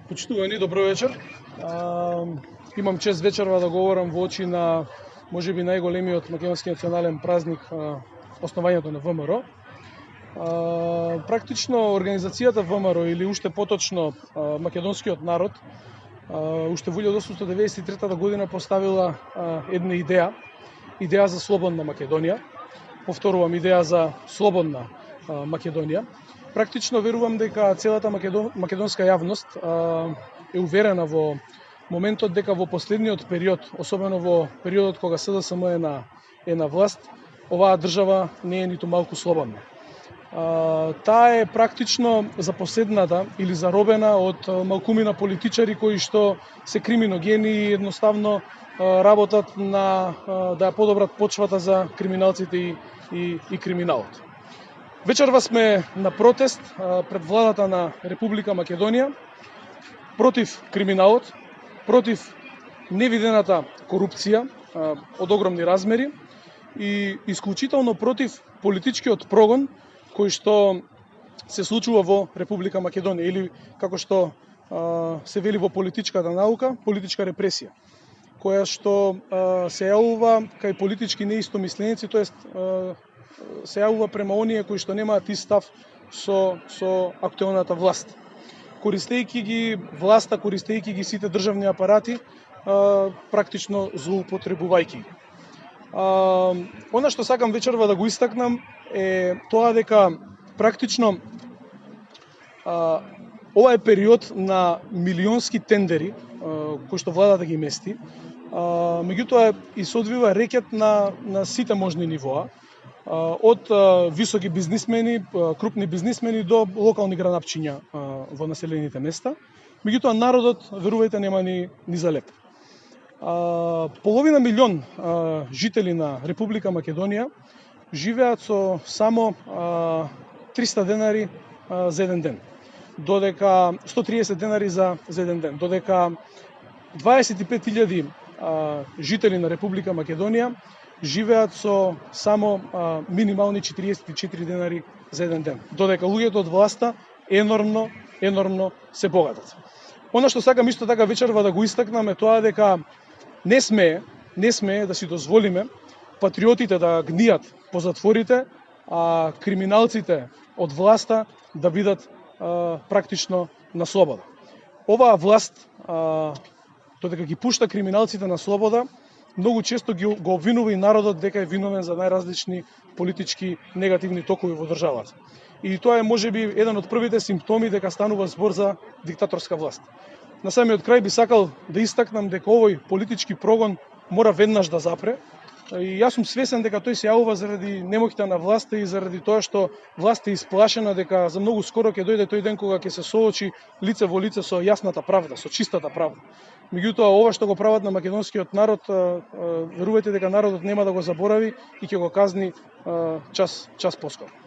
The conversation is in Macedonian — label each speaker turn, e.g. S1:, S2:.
S1: Почитувани, добро вечер. Имам чест вечерва да говорам во очи на можеби најголемиот македонски национален празник, основањето на ВМРО. Практично организацијата ВМРО или уште поточно македонскиот народ уште во 1893 година поставила една идеја за слободна Македонија. Повторувам, идеја за слободна Македонија. Практично верувам дека целата македонска јавност е уверена во моментот дека во последниот период, особено во периодот кога СДСМ е на власт, оваа држава не е ниту малку слободна. Таа е практично запоседната или заробена од малкумина политичари кои што се криминогени и едноставно работат на да ја подобрат почвата за криминалците и криминалот. Вечерва сме на протест пред владата на Република Македонија против криминалот, против невидената корупција од огромни размери и исклучително против политичкиот прогон кој што се случува во Република Македонија или како што се вели во политичката наука, политичка репресија, која што се јавува кај политички неистомисленици, тоест се јавува према оние кои што немаат ист став со актуелната власт. Користејќи ги власта, користејќи ги сите државни апарати, практично злоупотребувајќи ги. Она што сакам вечерва да го истакнам е тоа дека практично ова е период на милионски тендери кои што владата ги мести, меѓутоа и се одвива рекет на сите можни нивоа, од високи бизнисмени, крупни бизнисмени до локални гранапчиња во населените места. Меѓутоа народот, верувајте, нема ни за леп. Половина милион жители на Република Македонија живеат со само 300 денари за еден ден, додека 130 денари за еден ден, додека 25.000 жители на Република Македонија живеат со само минимални 44 денари за еден ден, додека луѓето од власта енормно се богатат. Она што сакам исто така вечерва да го истакнам е тоа дека не смее да си дозволиме патриотите да гнијат по затворите, а криминалците од власта да бидат практично на слобода. Оваа власт, додека ги пушта криминалците на слобода, многу често го обвинува и народот дека е виновен за најразлични политички негативни токови во државата. И тоа е можеби еден од првите симптоми дека станува збор за диктаторска власт. На самиот крај би сакал да истакнам дека овој политички прогон мора веднаш да запре. И јас сум свесен дека тој се јавува заради немоќта на власта и заради тоа што власта е исплашена дека за многу скоро ќе дојде тој ден кога ќе се соочи лице во лице со јасната правда, со чистата правда. Меѓутоа, ова што го прават на македонскиот народ, верувајте дека народот нема да го заборави и ќе го казни час поскоро.